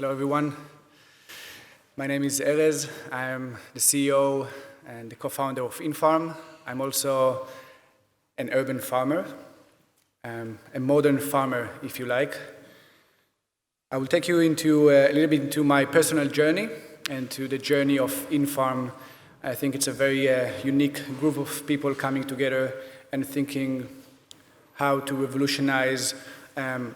Hello, everyone. My name is Erez. I'm the CEO and the co-founder of Infarm. I'm also an urban farmer, a modern farmer, if you like. I will take you into a little bit into my personal journey and to the journey of Infarm. I think it's a very unique group of people coming together and thinking how to revolutionize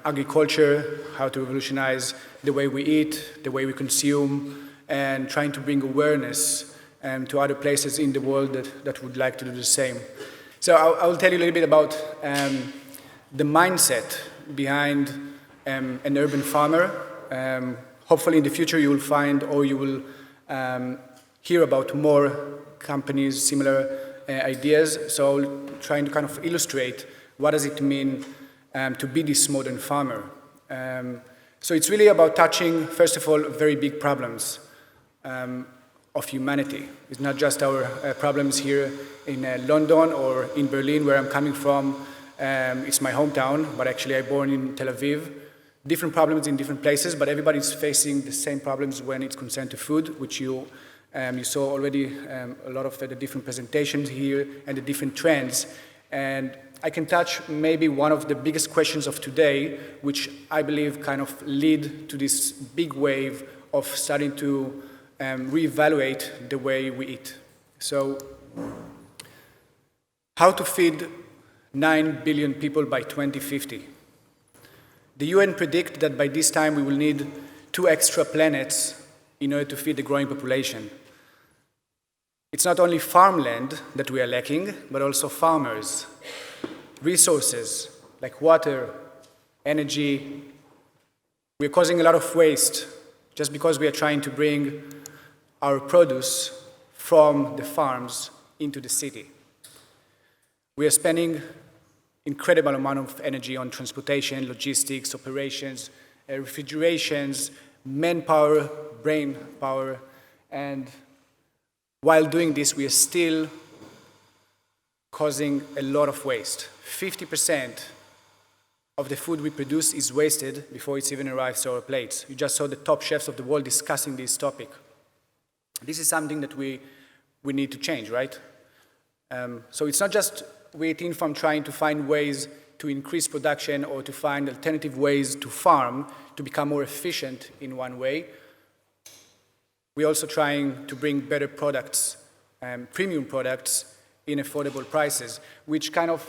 agriculture, how to revolutionize the way we eat, the way we consume, and trying to bring awareness to other places in the world that would like to do the same. So I will tell you a little bit about the mindset behind an urban farmer. Hopefully in the future you will find or you will hear about more companies, similar ideas. So I'll try to kind of illustrate what does it mean to be this modern farmer. So it's really about touching, first of all, very big problems of humanity. It's not just our problems here in London or in Berlin, where I'm coming from. It's my hometown, but actually I'm born in Tel Aviv. Different problems in different places, but everybody's facing the same problems when it's concerned to food, which you saw already a lot of the different presentations here and the different trends. And I can touch maybe one of the biggest questions of today, which I believe kind of lead to this big wave of starting to reevaluate the way we eat. So, how to feed 9 billion people by 2050? The UN predict that by this time we will need 2 extra planets in order to feed the growing population. It's not only farmland that we are lacking, but also farmers. Resources like water, energy. We're causing a lot of waste just because we are trying to bring our produce from the farms into the city. We are spending incredible amount of energy on transportation, logistics, operations, refrigerations, manpower, brain power, and while doing this, we are still causing a lot of waste. 50% of the food we produce is wasted before it's even arrives to our plates. You just saw the top chefs of the world discussing this topic. This is something that we need to change, right? So it's not just we at Infarm trying to find ways to increase production or to find alternative ways to farm to become more efficient in one way. We're also trying to bring better products, premium products, in affordable prices, which kind of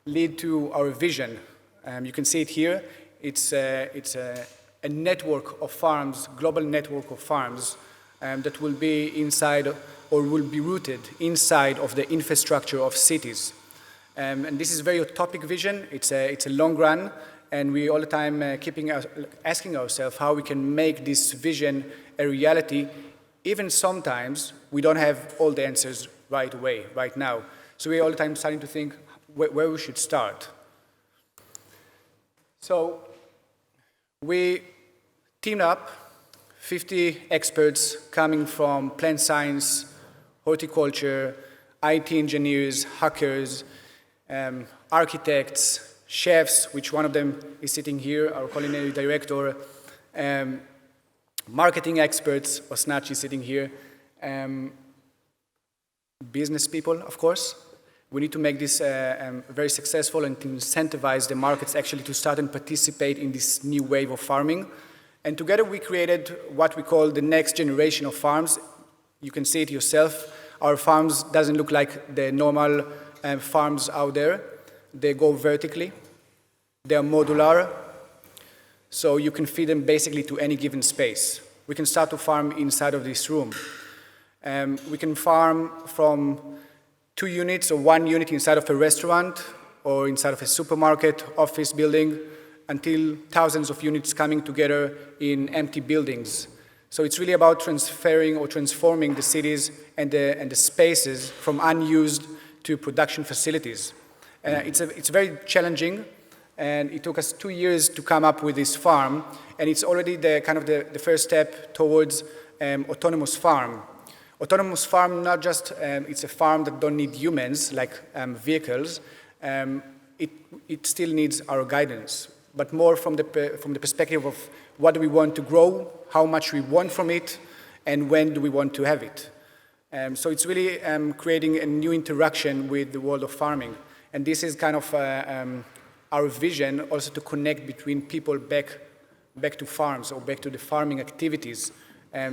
lead to our vision. You can see it here. It's a network of farms, global network of farms, that will be inside or will be rooted inside of the infrastructure of cities. And this is a very utopic vision. It's a long run, and we all the time asking ourselves how we can make this vision a reality. Even sometimes we don't have all the answers right away, right now. So we're all the time starting to think where we should start. So we teamed up 50 experts coming from plant science, horticulture, IT engineers, hackers, architects, chefs, which one of them is sitting here, our culinary director, marketing experts, Osnachi is sitting here, business people, of course. We need to make this very successful and to incentivize the markets actually to start and participate in this new wave of farming. And together we created what we call the next generation of farms. You can see it yourself. Our farms doesn't look like the normal farms out there. They go vertically. They are modular. So you can feed them basically to any given space. We can start to farm inside of this room. We can farm from 2 units or 1 unit inside of a restaurant or inside of a supermarket, office building, until thousands of units coming together in empty buildings. So it's really about transferring or transforming the cities and the spaces from unused to production facilities. It's very challenging, and it took us 2 years to come up with this farm, and it's already the first step towards autonomous farm. Autonomous farm, not just it's a farm that don't need humans like vehicles. It still needs our guidance. but more from the perspective of what do we want to grow, how much we want from it, and when do we want to have it. So it's really creating a new interaction with the world of farming. And this is kind of our vision also to connect between people back to farms or back to the farming activities,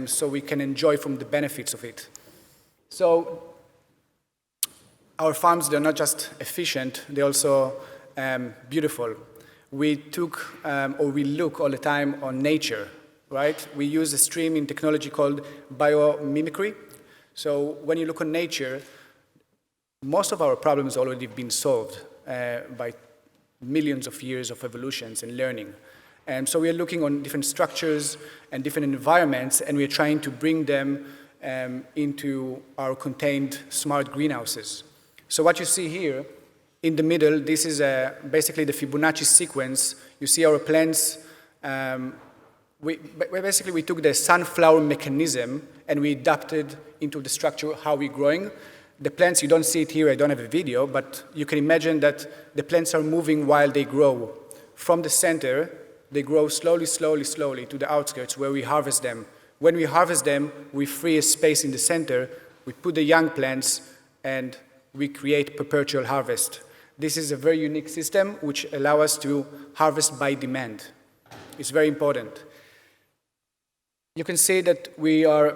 so we can enjoy from the benefits of it. So our farms, they're not just efficient, they're also beautiful. We took, or we look all the time on nature, right? We use a stream in technology called biomimicry. So when you look on nature, most of our problems already been solved by millions of years of evolutions and learning. And so we are looking on different structures and different environments, and we are trying to bring them into our contained smart greenhouses. So what you see here, in the middle, this is basically the Fibonacci sequence. You see our plants. We took the sunflower mechanism and we adapted into the structure how we're growing. The plants, you don't see it here, I don't have a video, but you can imagine that the plants are moving while they grow. From the center, they grow slowly, slowly, slowly to the outskirts where we harvest them. When we harvest them, we free a space in the center, we put the young plants, and we create perpetual harvest. This is a very unique system which allows us to harvest by demand. It's very important. You can see that we're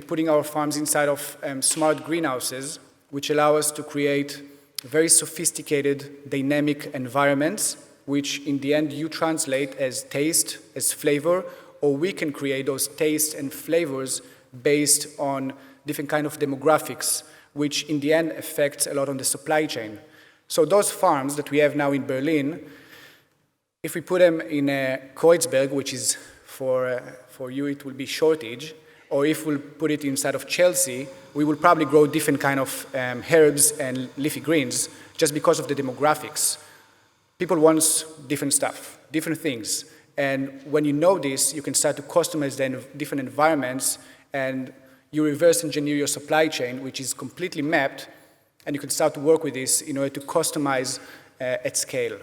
putting our farms inside of smart greenhouses, which allow us to create very sophisticated, dynamic environments, which in the end you translate as taste, as flavor, or we can create those tastes and flavors based on different kind of demographics, which in the end affects a lot on the supply chain. So those farms that we have now in Berlin, if we put them in Kreuzberg, which is for you it will be shortage, or if we'll put it inside of Chelsea, we will probably grow different kind of herbs and leafy greens just because of the demographics. People want different stuff, different things. And when you know this, you can start to customize the different environments, and you reverse engineer your supply chain, which is completely mapped, and you can start to work with this in order to customize at scale.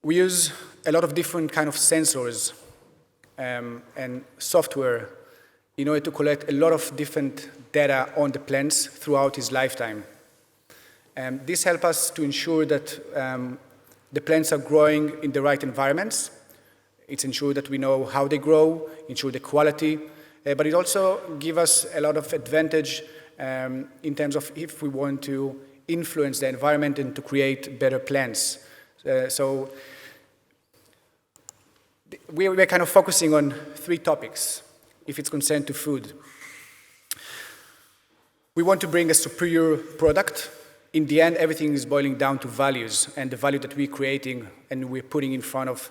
We use a lot of different kind of sensors and software in order to collect a lot of different data on the plants throughout his lifetime. This helps us to ensure that the plants are growing in the right environments. It's ensure that we know how they grow, ensure the quality, but it also gives us a lot of advantage in terms of if we want to influence the environment and to create better plants. So we're kind of focusing on 3 topics if it's concerned to food. We want to bring a superior product. In the end, everything is boiling down to values and the value that we're creating and we're putting in front of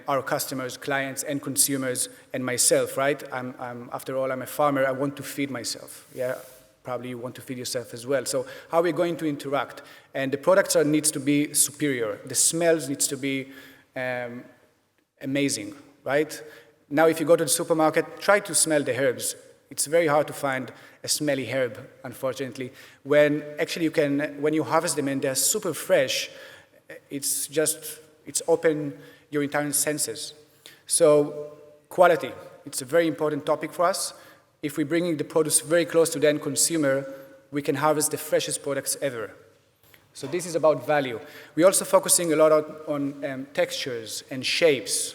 our customers, clients, and consumers, and myself, right? After all, I'm a farmer. I want to feed myself. Yeah, probably you want to feed yourself as well. So how are we going to interact? And the products needs to be superior. The smells needs to be amazing, right? Now, if you go to the supermarket, try to smell the herbs. It's very hard to find a smelly herb, unfortunately. When actually you can, when you harvest them and they're super fresh, it's open your entire senses. So quality, it's a very important topic for us. If we're bringing the produce very close to the end consumer, we can harvest the freshest products ever. So this is about value. We're also focusing a lot on textures and shapes.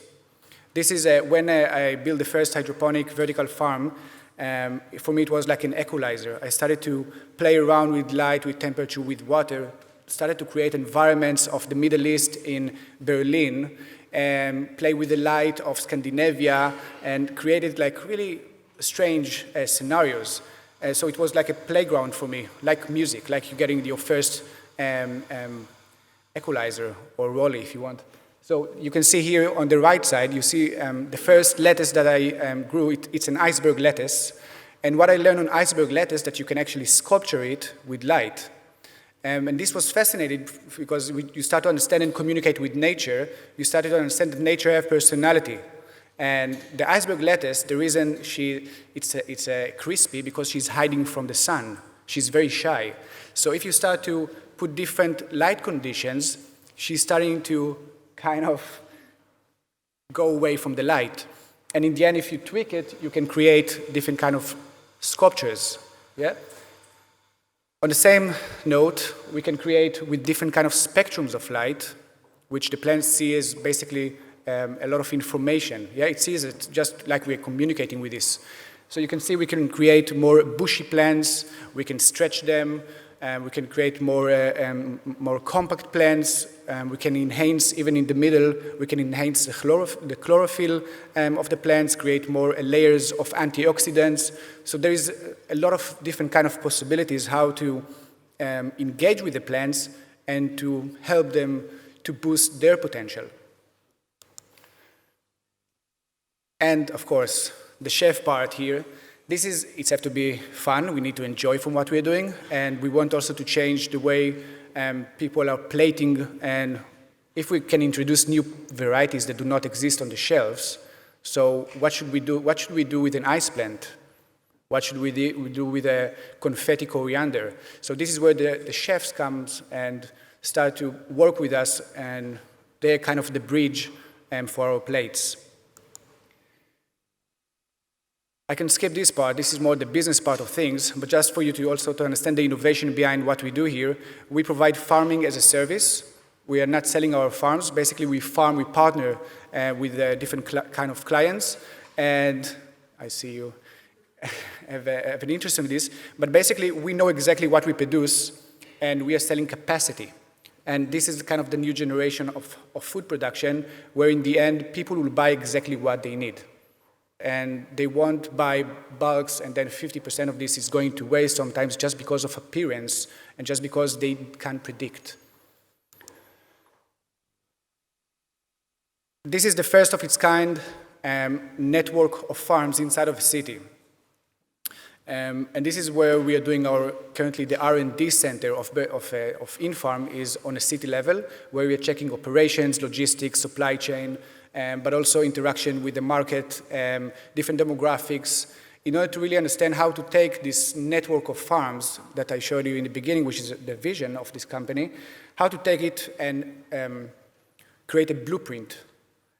This is when I built the first hydroponic vertical farm. For me, it was like an equalizer. I started to play around with light, with temperature, with water, started to create environments of the Middle East in Berlin, and play with the light of Scandinavia, and created like really strange scenarios. So it was like a playground for me, like music, like you're getting your first equalizer, or rolly if you want. So you can see here on the right side, you see the first lettuce that I grew, it's an iceberg lettuce. And what I learned on iceberg lettuce, that you can actually sculpture it with light. And this was fascinating because you start to understand and communicate with nature. You started to understand that nature has personality. And the iceberg lettuce, the reason it's crispy because she's hiding from the sun. She's very shy. So if you start to put different light conditions, she's starting to kind of go away from the light. And in the end, if you tweak it, you can create different kind of sculptures. Yeah? On the same note, we can create with different kind of spectrums of light, which the plant sees basically a lot of information. Yeah, it sees it just like we're communicating with this. So you can see we can create more bushy plants, we can stretch them, we can create more compact plants, we can enhance, even in the middle, we can enhance the chlorophyll of the plants, create more layers of antioxidants. So there is a lot of different kind of possibilities how to engage with the plants and to help them to boost their potential. And of course, the chef part here, it has to be fun, we need to enjoy from what we're doing, and we want also to change the way people are plating, and if we can introduce new varieties that do not exist on the shelves. So what should we do? What should we do with an ice plant? What should we do with a confetti coriander? So this is where the chefs come and start to work with us, and they're kind of the bridge for our plates. I can skip this part. This is more the business part of things, but just for you to also to understand the innovation behind what we do here, we provide farming as a service. We are not selling our farms. Basically, we partner with different kind of clients, and I see you have an interest in this, but basically, we know exactly what we produce, and we are selling capacity. And this is kind of the new generation of food production, where in the end, people will buy exactly what they need. And they won't buy bulks, and then 50% of this is going to waste sometimes just because of appearance and just because they can't predict. This is the first of its kind network of farms inside of a city. And this is where we are doing currently the R&D center of Infarm is on a city level, where we are checking operations, logistics, supply chain, but also interaction with the market, different demographics, in order to really understand how to take this network of farms that I showed you in the beginning, which is the vision of this company, how to take it and create a blueprint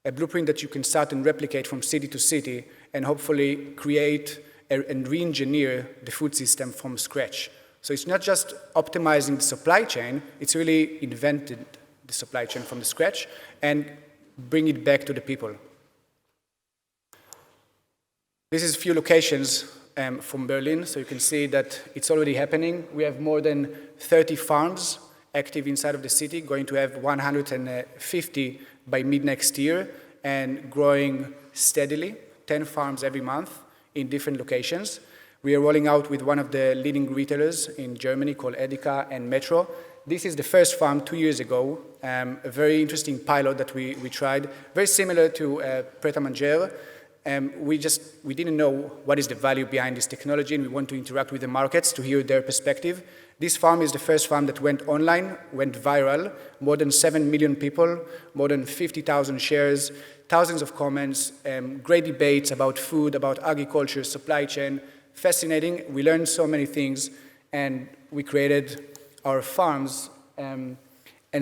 that you can start and replicate from city to city, and hopefully create and re-engineer the food system from scratch. So it's not just optimizing the supply chain, it's really invented the supply chain from the scratch and bring it back to the people. This is a few locations from Berlin, so you can see that it's already happening. We have more than 30 farms active inside of the city, going to have 150 by mid-next year, and growing steadily, 10 farms every month in different locations. We are rolling out with one of the leading retailers in Germany called Edeka and Metro. This is the first farm 2 years ago, a very interesting pilot that we tried, very similar to Pret a Manger. We didn't know what is the value behind this technology, and we want to interact with the markets to hear their perspective. This farm is the first farm that went online, went viral, more than 7 million people, more than 50,000 shares, thousands of comments, great debates about food, about agriculture, supply chain, fascinating. We learned so many things, and we created our farms and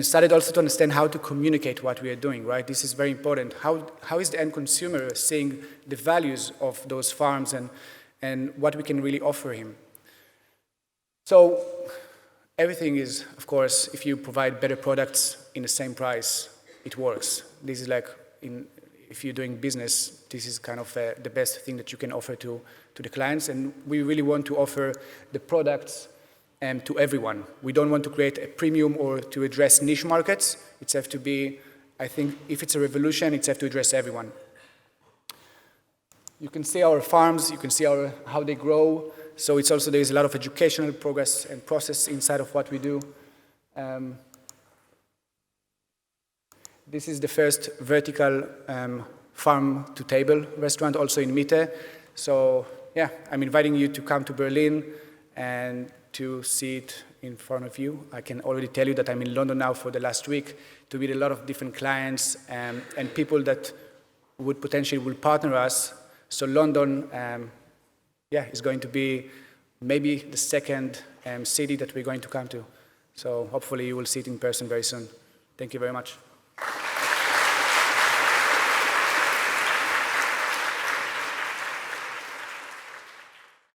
started also to understand how to communicate what we are doing, right? This is very important. How is the end consumer seeing the values of those farms and what we can really offer him? So everything is, of course, if you provide better products in the same price, it works. This is like, if you're doing business, this is kind of the best thing that you can offer to the clients. And we really want to offer the products to everyone. We don't want to create a premium or to address niche markets. It's have to be, I think, if it's a revolution, it's have to address everyone. You can see our farms, you can see how they grow. So it's also, there's a lot of educational progress and process inside of what we do. This is the first vertical farm-to-table restaurant, also in Mitte. So yeah, I'm inviting you to come to Berlin and to see it in front of you. I can already tell you that I'm in London now for the last week to meet a lot of different clients and people that would potentially partner us. So London, is going to be maybe the second city that we're going to come to. So hopefully you will see it in person very soon. Thank you very much.